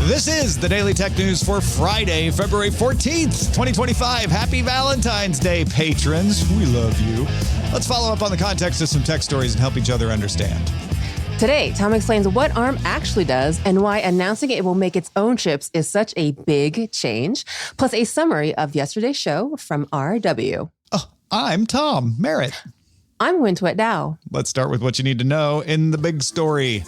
This is the Daily Tech News for Friday, February 14th, 2025. Happy Valentine's Day, patrons. We love you. Let's follow up on the context of some tech stories and help each other understand. Today, Tom explains what ARM actually does and why announcing it will make its own chips is such a big change, plus a summary of yesterday's show from RW. Oh, I'm Tom Merritt. I'm Huyen Dow. Let's start with what you need to know in the big story.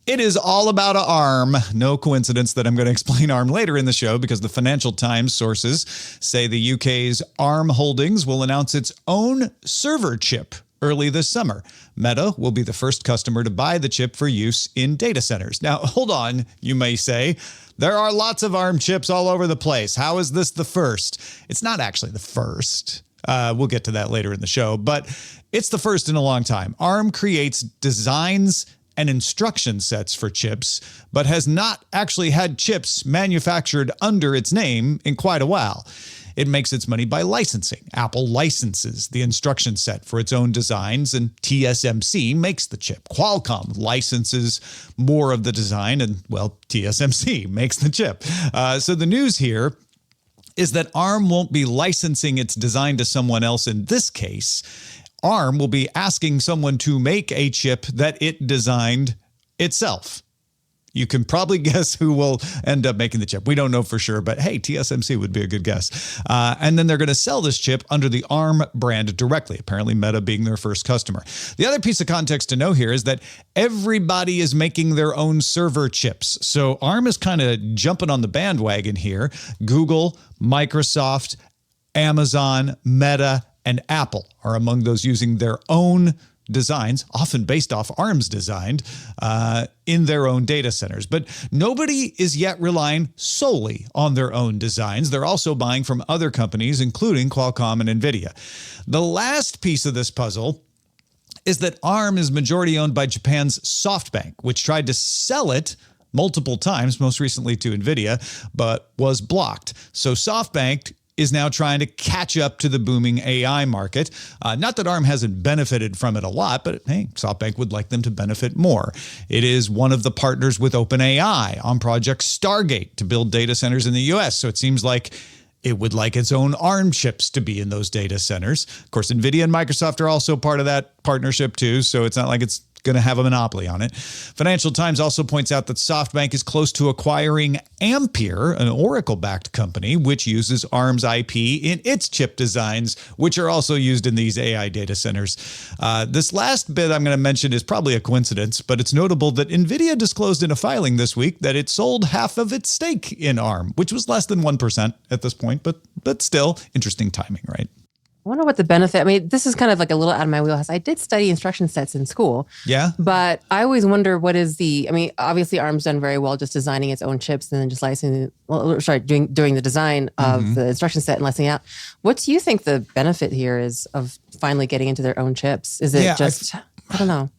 It is all about ARM. No coincidence that I'm going to explain ARM later in the show because the Financial Times sources say the UK's ARM Holdings will announce its own server chip early this summer. Meta will be the first customer to buy the chip for use in data centers. Now, hold on, you may say. There are lots of ARM chips all over the place. How is this the first? It's not actually the first. We'll get to that later in the show, but it's the first in a long time. ARM creates designs and instruction sets for chips, but has not actually had chips manufactured under its name in quite a while. It makes its money by licensing. Apple licenses the instruction set for its own designs, and TSMC makes the chip. Qualcomm licenses more of the design, and, well, TSMC makes the chip. So the news here is that ARM won't be licensing its design to someone else in this case. ARM will be asking someone to make a chip that it designed itself. You can probably guess who will end up making the chip. We don't know for sure, but hey, TSMC would be a good guess. And then they're going to sell this chip under the ARM brand directly, apparently Meta being their first customer. The other piece of context to know here is that everybody is making their own server chips. So ARM is kind of jumping on the bandwagon here. Google, Microsoft, Amazon, Meta, and Apple are among those using their own designs, often based off ARM's design, in their own data centers. But nobody is yet relying solely on their own designs. They're also buying from other companies, including Qualcomm and NVIDIA. The last piece of this puzzle is that ARM is majority owned by Japan's SoftBank, which tried to sell it multiple times, most recently to NVIDIA, but was blocked. So SoftBank is now trying to catch up to the booming AI market. Not that ARM hasn't benefited from it a lot, but hey, SoftBank would like them to benefit more. It is one of the partners with OpenAI on Project Stargate to build data centers in the US. So it seems like it would like its own ARM chips to be in those data centers. Of course, NVIDIA and Microsoft are also part of that partnership too, so it's not like it's going to have a monopoly on it. Financial Times also points out that SoftBank is close to acquiring Ampere, an Oracle-backed company, which uses ARM's IP in its chip designs, which are also used in these AI data centers. This last bit I'm going to mention is probably a coincidence, but it's notable that NVIDIA disclosed in a filing this week that it sold half of its stake in ARM, which was less than 1% at this point, but still interesting timing, right? I wonder what the benefit, I mean, this is kind of like a little out of my wheelhouse. I did study instruction sets in school. Yeah. But I always wonder what is obviously ARM's done very well just designing its own chips and then just doing the design of the instruction set and licensing out. What do you think the benefit here is of finally getting into their own chips? Is it I don't know.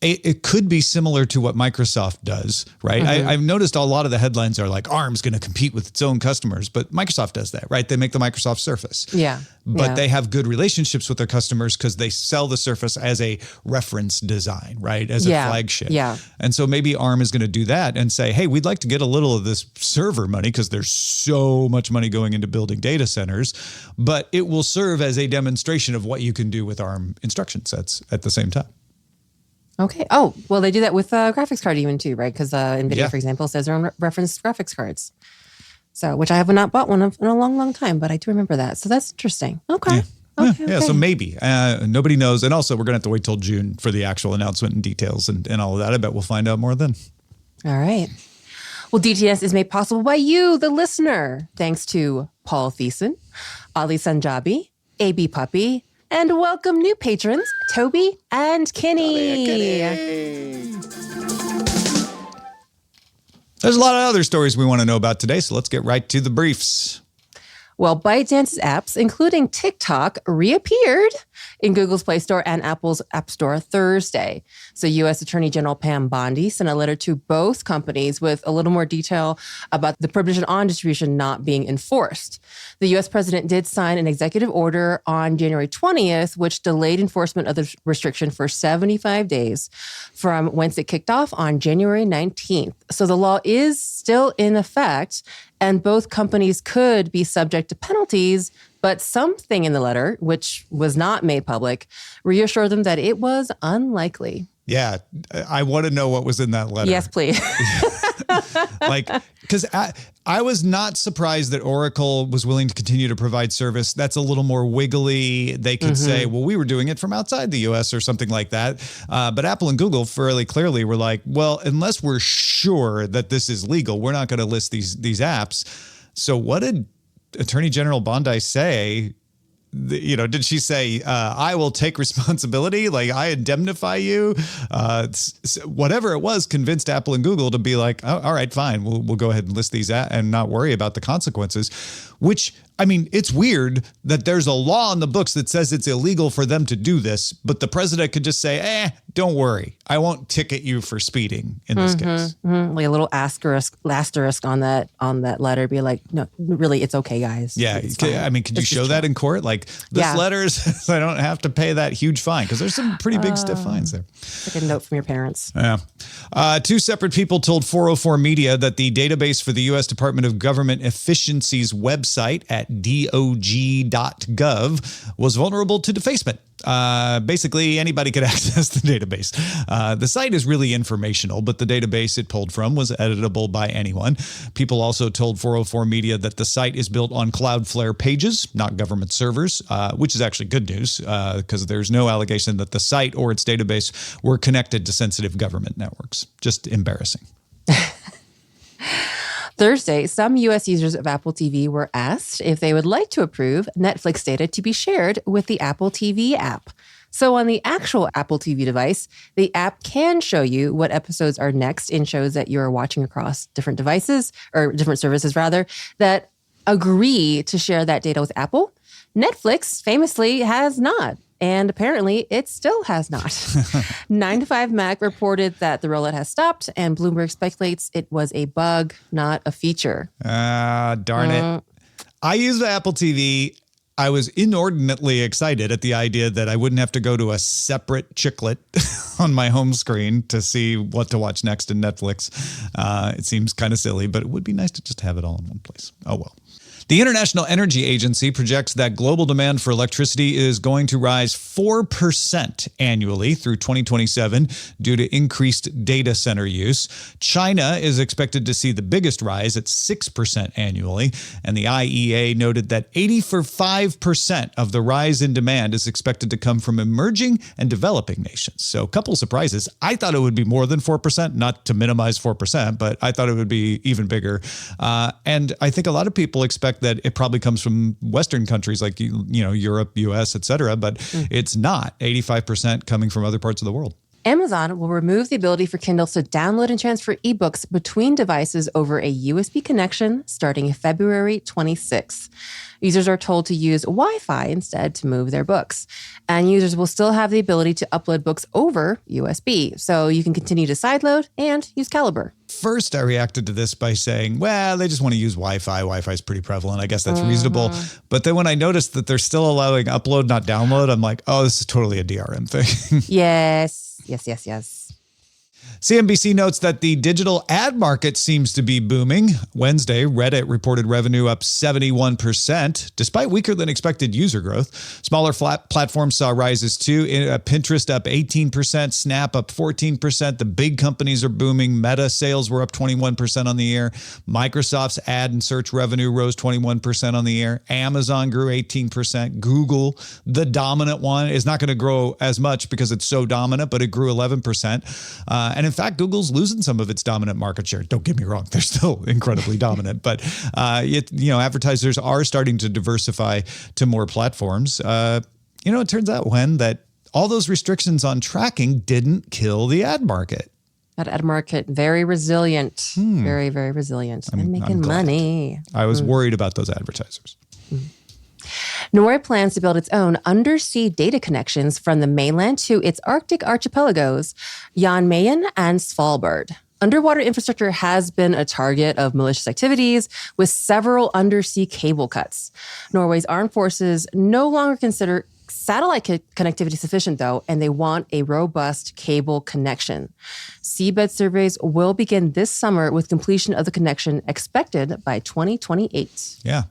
It could be similar to what Microsoft does, right? I've noticed a lot of the headlines are like, ARM's going to compete with its own customers, but Microsoft does that, right? They make the Microsoft Surface. Yeah. But they have good relationships with their customers because they sell the Surface as a reference design, right? As a flagship. Yeah. And so maybe ARM is going to do that and say, hey, we'd like to get a little of this server money because there's so much money going into building data centers, but it will serve as a demonstration of what you can do with ARM instruction sets at the same time. Okay. Oh, well, they do that with graphics card even too, right? Because NVIDIA, for example, says their own reference graphics cards. So, which I have not bought one of in a long, long time, but I do remember that. So that's interesting. Okay. Yeah. Okay. So maybe. Nobody knows. And also, we're going to have to wait till June for the actual announcement and details and all of that. I bet we'll find out more then. All right. Well, DTNS is made possible by you, the listener, thanks to Paul Thiessen, Ali Sanjabi, AB Puppy, and welcome new patrons, Toby and Kenny. There's a lot of other stories we want to know about today, so let's get right to the briefs. Well, ByteDance's apps, including TikTok, reappeared in Google's Play Store and Apple's App Store Thursday. So U.S. Attorney General Pam Bondi sent a letter to both companies with a little more detail about the prohibition on distribution not being enforced. The U.S. president did sign an executive order on January 20th, which delayed enforcement of the restriction for 75 days from whence it kicked off on January 19th. So the law is still in effect, and both companies could be subject to penalties, but something in the letter, which was not made public, reassured them that it was unlikely. Yeah, I want to know what was in that letter. Yes, please. Because I was not surprised that Oracle was willing to continue to provide service. That's a little more wiggly. They could say, well, we were doing it from outside the U.S. or something like that. But Apple and Google fairly clearly were like, well, unless we're sure that this is legal, we're not going to list these apps. So what did Attorney General Bondi say? Did she say, I will take responsibility? Like, I indemnify you? Whatever it was convinced Apple and Google to be like, oh, all right, fine. We'll go ahead and list these and not worry about the consequences, which, I mean, it's weird that there's a law on the books that says it's illegal for them to do this, but the president could just say, don't worry. I won't ticket you for speeding in this case. Like a little asterisk on that letter, be like, no, really, it's okay, guys. Yeah. I mean, could you show that in court? Like, this letter says I don't have to pay that huge fine, because there's some pretty big stiff fines there. Like a note from your parents. Yeah. Two separate people told 404 Media that the database for the U.S. Department of Government Efficiency's website at dog.gov was vulnerable to defacement. Basically, anybody could access the database. The site is really informational, but the database it pulled from was editable by anyone. People also told 404 Media that the site is built on Cloudflare pages, not government servers, which is actually good news because there's no allegation that the site or its database were connected to sensitive government networks. Just embarrassing. Thursday, some U.S. users of Apple TV were asked if they would like to approve Netflix data to be shared with the Apple TV app. So on the actual Apple TV device, the app can show you what episodes are next in shows that you're watching across different devices, or different services rather, that agree to share that data with Apple. Netflix famously has not. And apparently, it still has not. 9 to 5 Mac reported that the rollout has stopped, and Bloomberg speculates it was a bug, not a feature. Darn it. I use the Apple TV. I was inordinately excited at the idea that I wouldn't have to go to a separate chiclet on my home screen to see what to watch next in Netflix. It seems kind of silly, but it would be nice to just have it all in one place. Oh, well. The International Energy Agency projects that global demand for electricity is going to rise 4% annually through 2027 due to increased data center use. China is expected to see the biggest rise at 6% annually, and the IEA noted that 85% of the rise in demand is expected to come from emerging and developing nations. So a couple of surprises. I thought it would be more than 4%, not to minimize 4%, but I thought it would be even bigger. And I think a lot of people expect that it probably comes from Western countries like, Europe, US, et cetera, but it's not. 85% coming from other parts of the world. Amazon will remove the ability for Kindles to download and transfer ebooks between devices over a USB connection starting February 26th. Users are told to use Wi-Fi instead to move their books. And users will still have the ability to upload books over USB, so you can continue to sideload and use Calibre. First, I reacted to this by saying, well, they just want to use Wi-Fi. Wi-Fi is pretty prevalent. I guess that's reasonable. But then when I noticed that they're still allowing upload, not download, I'm like, oh, this is totally a DRM thing. Yes. CNBC notes that the digital ad market seems to be booming. Wednesday, Reddit reported revenue up 71%, despite weaker than expected user growth. Smaller platforms saw rises too. Pinterest up 18%, Snap up 14%. The big companies are booming. Meta sales were up 21% on the year. Microsoft's ad and search revenue rose 21% on the year. Amazon grew 18%. Google, the dominant one, is not going to grow as much because it's so dominant, but it grew 11%. And in fact, Google's losing some of its dominant market share. Don't get me wrong. They're still incredibly dominant, but advertisers are starting to diversify to more platforms. It turns out that all those restrictions on tracking didn't kill the ad market. That ad market, very resilient, very, very resilient, and making money. I was worried about those advertisers. Norway plans to build its own undersea data connections from the mainland to its Arctic archipelagos, Jan Mayen and Svalbard. Underwater infrastructure has been a target of malicious activities, with several undersea cable cuts. Norway's armed forces no longer consider satellite connectivity sufficient, though, and they want a robust cable connection. Seabed surveys will begin this summer, with completion of the connection expected by 2028. Yeah.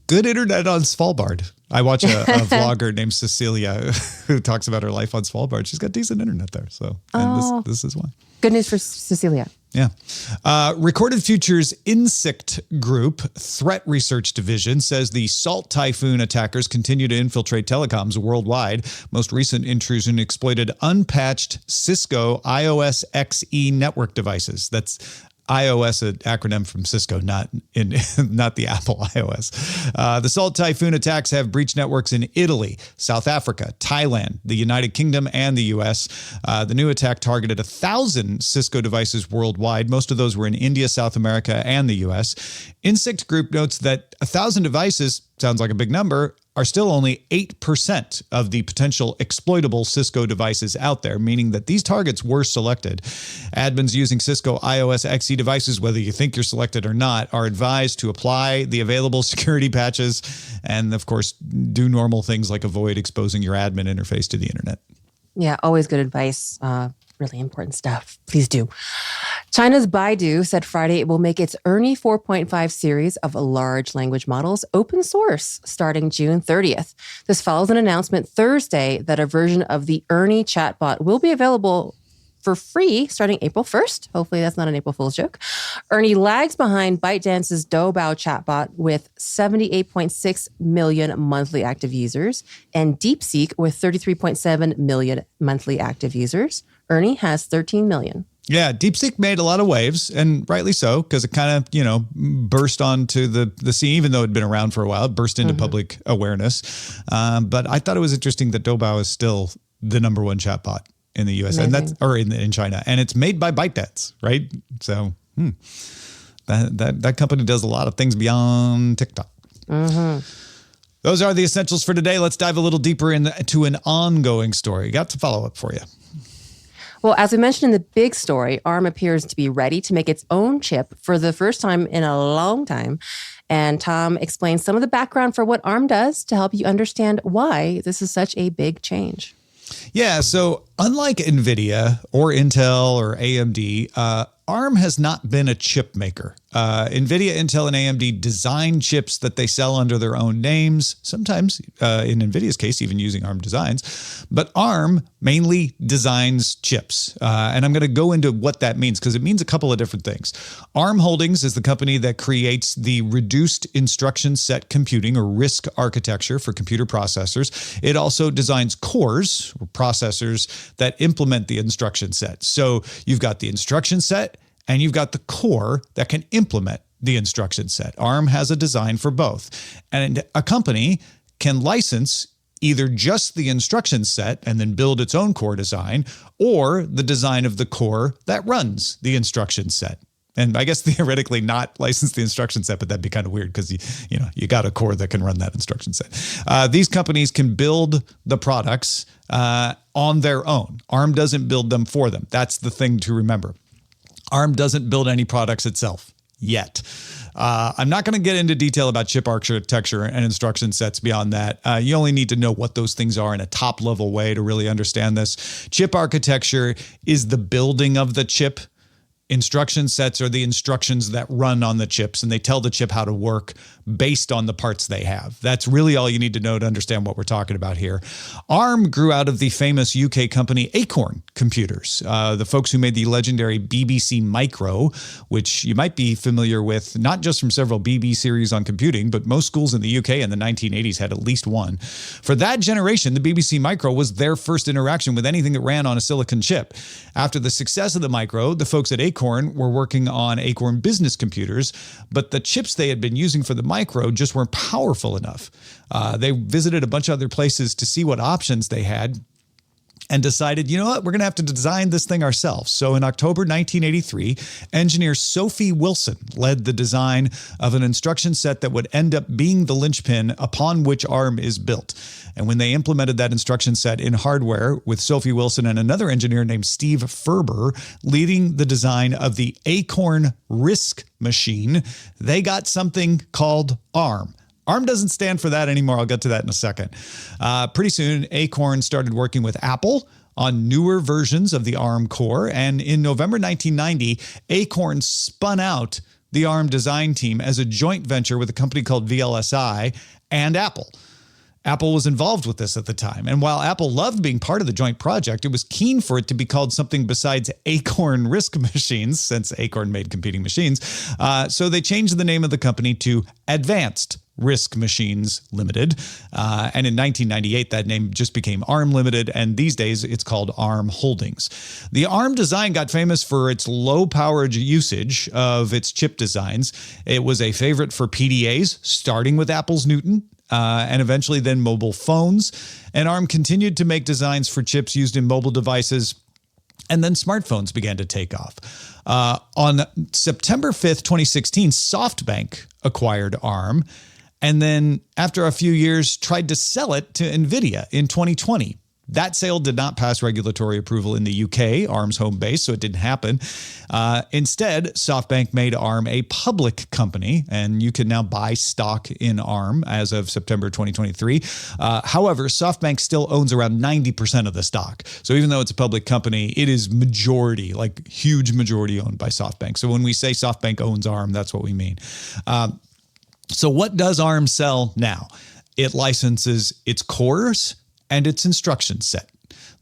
Good internet on Svalbard. I watch a vlogger named Cecilia who talks about her life on Svalbard. She's got decent internet there. So this is why. Good news for Cecilia. Yeah. Recorded Future's Insect Group Threat Research Division says the Salt Typhoon attackers continue to infiltrate telecoms worldwide. Most recent intrusion exploited unpatched Cisco iOS XE network devices. That's iOS, an acronym from Cisco, not the Apple iOS. The Salt Typhoon attacks have breached networks in Italy, South Africa, Thailand, the United Kingdom, and the U.S. The new attack targeted 1,000 Cisco devices worldwide. Most of those were in India, South America, and the U.S. Insect Group notes that 1,000 devices, sounds like a big number, are still only 8% of the potential exploitable Cisco devices out there, meaning that these targets were selected. Admins using Cisco iOS XE devices, whether you think you're selected or not, are advised to apply the available security patches and, of course, do normal things like avoid exposing your admin interface to the internet. Yeah, always good advice. Really important stuff. Please do. China's Baidu said Friday it will make its Ernie 4.5 series of large language models open source starting June 30th. This follows an announcement Thursday that a version of the Ernie chatbot will be available for free starting April 1st. Hopefully that's not an April Fool's joke. Ernie lags behind ByteDance's Doubao chatbot with 78.6 million monthly active users and DeepSeek with 33.7 million monthly active users. Ernie has 13 million. Yeah, DeepSeek made a lot of waves, and rightly so, because it kind of, burst onto the scene, even though it had been around for a while. It burst into public awareness. But I thought it was interesting that Doubao is still the number one chatbot in the U.S. Amazing. and in China, and it's made by ByteDance, right? So that company does a lot of things beyond TikTok. Those are the essentials for today. Let's dive a little deeper into an ongoing story. Got to follow up for you. Well, as we mentioned in the big story, ARM appears to be ready to make its own chip for the first time in a long time. And Tom explains some of the background for what ARM does to help you understand why this is such a big change. Yeah, so unlike NVIDIA or Intel or AMD, ARM has not been a chip maker. NVIDIA, Intel, and AMD design chips that they sell under their own names, sometimes, in NVIDIA's case, even using ARM designs. But ARM mainly designs chips. And I'm going to go into what that means, because it means a couple of different things. ARM Holdings is the company that creates the reduced instruction set computing, or RISC architecture, for computer processors. It also designs cores, or processors, that implement the instruction set. So you've got the instruction set, and you've got the core that can implement the instruction set. ARM has a design for both. And a company can license either just the instruction set and then build its own core design, or the design of the core that runs the instruction set. And I guess theoretically not license the instruction set, but that'd be kind of weird because you got a core that can run that instruction set. These companies can build the products on their own. ARM doesn't build them for them. That's the thing to remember. ARM doesn't build any products itself yet. I'm not going to get into detail about chip architecture and instruction sets beyond that. You only need to know what those things are in a top level way to really understand this. Chip architecture is the building of the chip. Instruction sets are the instructions that run on the chips, and they tell the chip how to work based on the parts they have. That's really all you need to know to understand what we're talking about here. ARM grew out of the famous UK company Acorn Computers, the folks who made the legendary BBC Micro, which you might be familiar with, not just from several BB series on computing, but most schools in the UK in the 1980s had at least one. For that generation, the BBC Micro was their first interaction with anything that ran on a silicon chip. After the success of the Micro, the folks at Acorn were working on Acorn business computers, but the chips they had been using for the Micro just weren't powerful enough. They visited a bunch of other places to see what options they had. and decided, you know what, we're going to have to design this thing ourselves. So in October 1983, engineer Sophie Wilson led the design of an instruction set that would end up being the linchpin upon which ARM is built. And when they implemented that instruction set in hardware with Sophie Wilson and another engineer named Steve Ferber leading the design of the Acorn RISC machine, they got something called ARM. ARM doesn't stand for that anymore. I'll get to that in a second. Pretty soon, Acorn started working with Apple on newer versions of the ARM core. And in November 1990, Acorn spun out the ARM design team as a joint venture with a company called VLSI and Apple. Apple was involved with this at the time. And while Apple loved being part of the joint project, it was keen for it to be called something besides Acorn RISC machines, since Acorn made competing machines. So they changed the name of the company to Advanced RISC Machines Limited. And in 1998, that name just became ARM Limited. And these days, it's called ARM Holdings. The ARM design got famous for its low power usage of its chip designs. It was a favorite for PDAs, starting with Apple's Newton. And eventually then mobile phones. And ARM continued to make designs for chips used in mobile devices. And then smartphones began to take off. On September 5th, 2016, SoftBank acquired ARM. And then after a few years, tried to sell it to NVIDIA in 2020. That sale did not pass regulatory approval in the UK, ARM's home base, so it didn't happen. Instead, SoftBank made ARM a public company, and you can now buy stock in ARM as of September 2023. However, SoftBank still owns around 90% of the stock. So even though it's a public company, it is majority, like huge majority owned by SoftBank. So when we say SoftBank owns ARM, that's what we mean. So what does ARM sell now? It licenses its cores and its instruction set.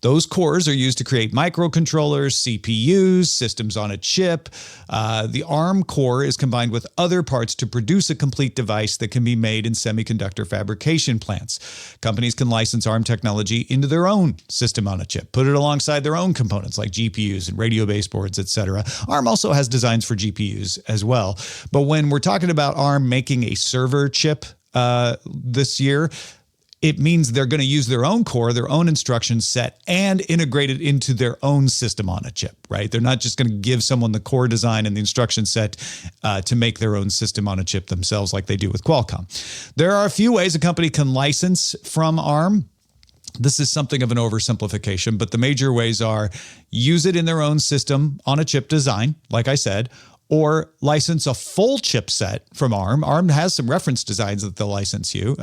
Those cores are used to create microcontrollers, CPUs, systems on a chip. The ARM core is combined with other parts to produce a complete device that can be made in semiconductor fabrication plants. Companies can license ARM technology into their own system on a chip, put it alongside their own components like GPUs and radio baseboards, etc. ARM also has designs for GPUs as well. But when we're talking about ARM making a server chip this year, it means they're going to use their own core, their own instruction set, and integrate it into their own system on a chip, right? They're not just going to give someone the core design and the instruction set to make their own system on a chip themselves like they do with Qualcomm. There are a few ways a company can license from ARM. This is something of an oversimplification, but the major ways are use it in their own system on a chip design, like I said, or license a full chipset from ARM. ARM has some reference designs that they'll license you.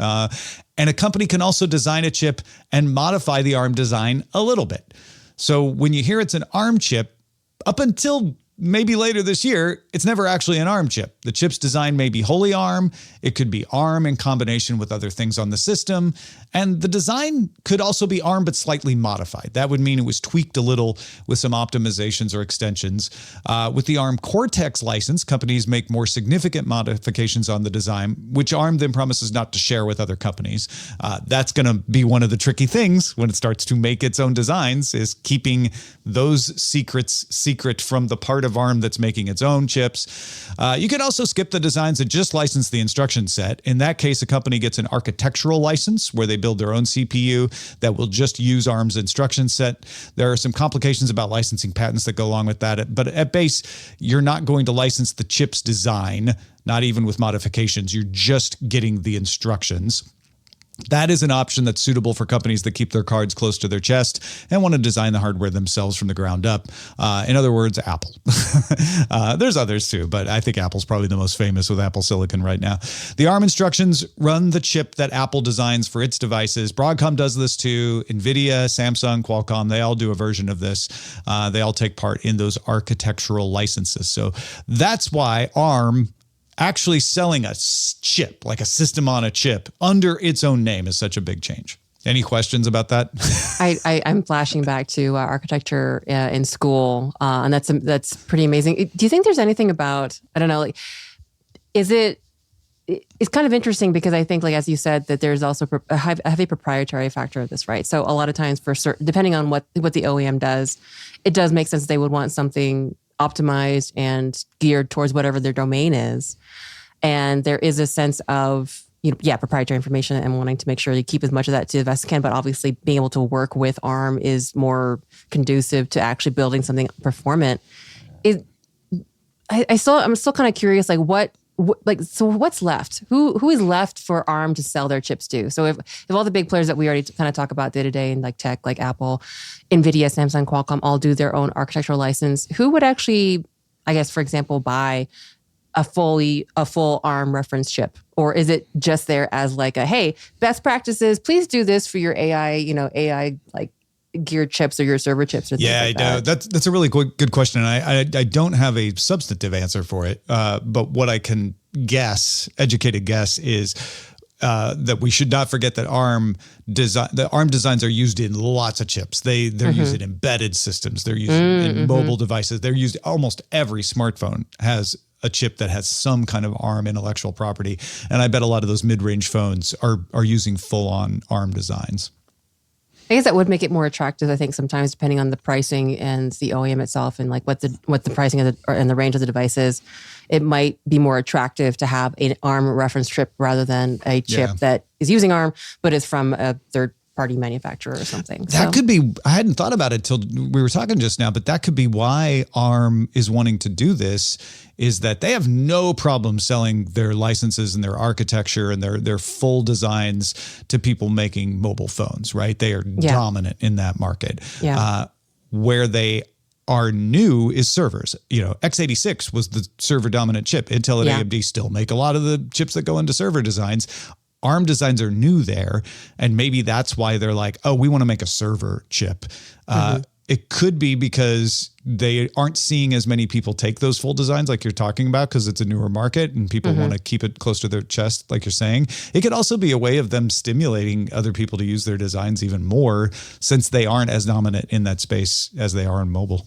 And a company can also design a chip and modify the ARM design a little bit. So when you hear it's an ARM chip, up until maybe later this year, it's never actually an ARM chip. The chip's design may be wholly ARM. It could be ARM in combination with other things on the system. And the design could also be ARM, but slightly modified. That would mean it was tweaked a little with some optimizations or extensions. With the ARM Cortex license, companies make more significant modifications on the design, which ARM then promises not to share with other companies. That's going to be one of the tricky things when it starts to make its own designs, is keeping those secrets secret from the part of ARM that's making its own chips. You can also skip the designs and just license the instruction set. In that case, a company gets an architectural license where they build their own CPU that will just use ARM's instruction set. There are some complications about licensing patents that go along with that. But at base, you're not going to license the chip's design, not even with modifications. You're just getting the instructions. That is an option that's suitable for companies that keep their cards close to their chest and want to design the hardware themselves from the ground up. In other words, Apple. There's others too, but I think Apple's probably the most famous with Apple Silicon right now. The ARM instructions run the chip that Apple designs for its devices. Broadcom does this too. NVIDIA, Samsung, Qualcomm, they all do a version of this. They all take part in those architectural licenses. So that's why ARM actually selling a chip, like a system on a chip, under its own name is such a big change. Any questions about that? I'm flashing back to architecture in school, and that's pretty amazing. Do you think there's anything about, I don't know, like, it's kind of interesting because I think, like, as you said, that there's also a heavy proprietary factor of this, right? So a lot of times for certain, depending on what the OEM does, it does make sense they would want something optimized and geared towards whatever their domain is. And there is a sense of proprietary information and wanting to make sure you keep as much of that to the best you can. But obviously being able to work with ARM is more conducive to actually building something performant. I'm still kind of curious, so what's left? Who is left for ARM to sell their chips to? So if all the big players that we already kind of talk about day to day in like tech, like Apple, NVIDIA, Samsung, Qualcomm, all do their own architectural license, who would actually, I guess, for example, buy a full ARM reference chip? Or is it just there as like hey, best practices, please do this for your AI like geared chips or your server chips or things like that? That's a really good question. And I don't have a substantive answer for it. But what I can educated guess is that we should not forget that the ARM designs are used in lots of chips. They're used in embedded systems. They're used in mobile devices. They're used, almost every smartphone has a chip that has some kind of ARM intellectual property. And I bet a lot of those mid-range phones are using full-on ARM designs. I guess that would make it more attractive, I think, sometimes depending on the pricing and the OEM itself and like what the pricing and the range of the device is. It might be more attractive to have an ARM reference chip rather than a chip that is using ARM but is from a third-party manufacturer or something. That could be, I hadn't thought about it till we were talking just now, but that could be why ARM is wanting to do this, is that they have no problem selling their licenses and their architecture and their full designs to people making mobile phones, right? They are dominant in that market. Yeah. Where they are new is servers. x86 was the server dominant chip. Intel and AMD still make a lot of the chips that go into server designs. ARM designs are new there, and maybe that's why they're like, oh, we want to make a server chip. It could be because they aren't seeing as many people take those full designs like you're talking about, because it's a newer market and people want to keep it close to their chest, like you're saying. It could also be a way of them stimulating other people to use their designs even more, since they aren't as dominant in that space as they are in mobile.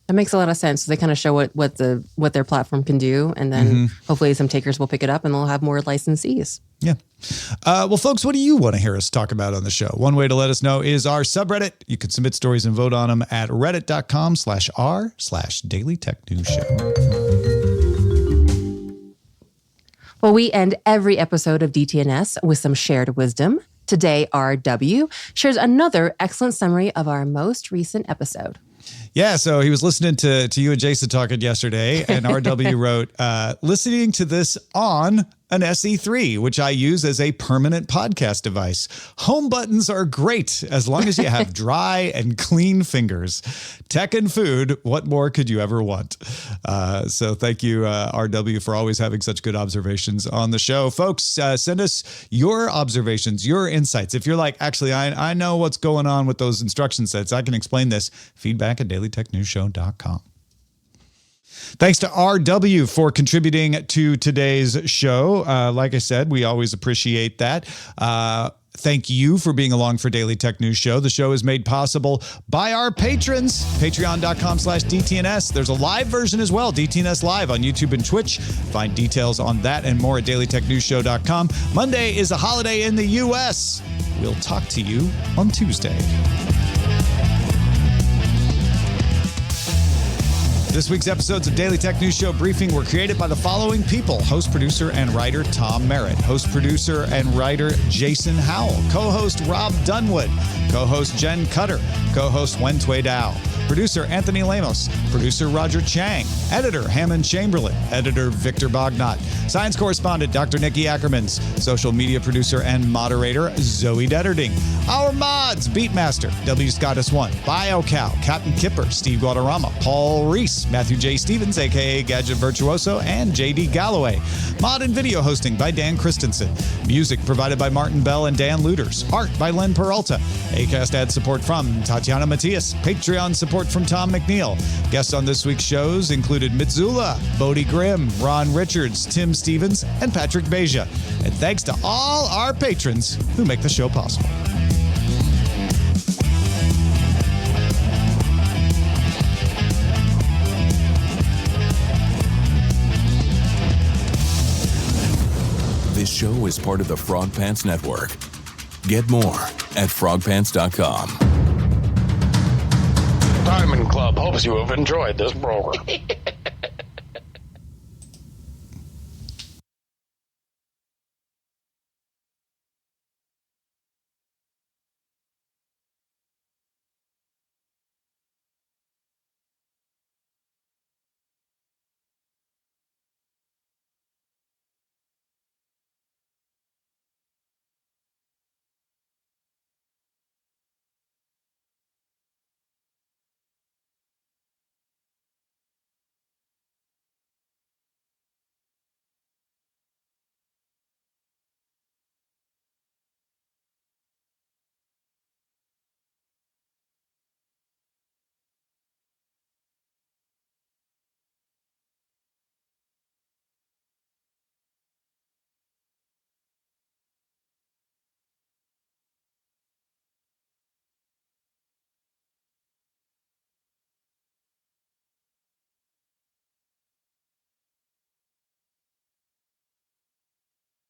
That makes a lot of sense. So they kind of show what their platform can do, and then hopefully some takers will pick it up and they'll have more licensees. Yeah. Well, folks, what do you want to hear us talk about on the show? One way to let us know is our subreddit. You can submit stories and vote on them at reddit.com/r/Daily Tech News Show. Well, we end every episode of DTNS with some shared wisdom. Today, RW shares another excellent summary of our most recent episode. Yeah, so he was listening to you and Jason talking yesterday, and RW wrote, listening to this on an SE3, which I use as a permanent podcast device. Home buttons are great as long as you have dry and clean fingers. Tech and food, what more could you ever want? So thank you, RW, for always having such good observations on the show. Folks, send us your observations, your insights. If you're like, actually, I know what's going on with those instruction sets, I can explain this, feedback@dailytechnewsshow.com. Thanks to RW for contributing to today's show. Like I said, we always appreciate that. Thank you for being along for Daily Tech News Show. The show is made possible by our patrons. Patreon.com/DTNS. There's a live version as well, DTNS Live on YouTube and Twitch. Find details on that and more at dailytechnewsshow.com. Monday is a holiday in the U.S. We'll talk to you on Tuesday. This week's episodes of Daily Tech News Show Briefing were created by the following people: host, producer, and writer Tom Merritt, host, producer, and writer Jason Howell, co-host Rob Dunwood, co-host Jen Cutter, co-host Wen Tui Dao, producer Anthony Lemos, producer Roger Chang, editor Hammond Chamberlain, editor Victor Bognot, science correspondent Dr. Nikki Ackermans, social media producer and moderator Zoe Detterding, our mods Beatmaster, W. Scottus1, BioCow, Captain Kipper, Steve Guadarrama, Paul Reese, Matthew J. Stevens, a.k.a. Gadget Virtuoso, and J.D. Galloway. Mod and video hosting by Dan Christensen. Music provided by Martin Bell and Dan Luters. Art by Len Peralta. Acast ad support from Tatiana Matias. Patreon support from Tom McNeil. Guests on this week's shows included Mitsula, Bodie Grimm, Ron Richards, Tim Stevens, and Patrick Beja. And thanks to all our patrons who make the show possible. This show is part of the Frog Pants Network. Get more at frogpants.com. Diamond Club hopes you have enjoyed this program.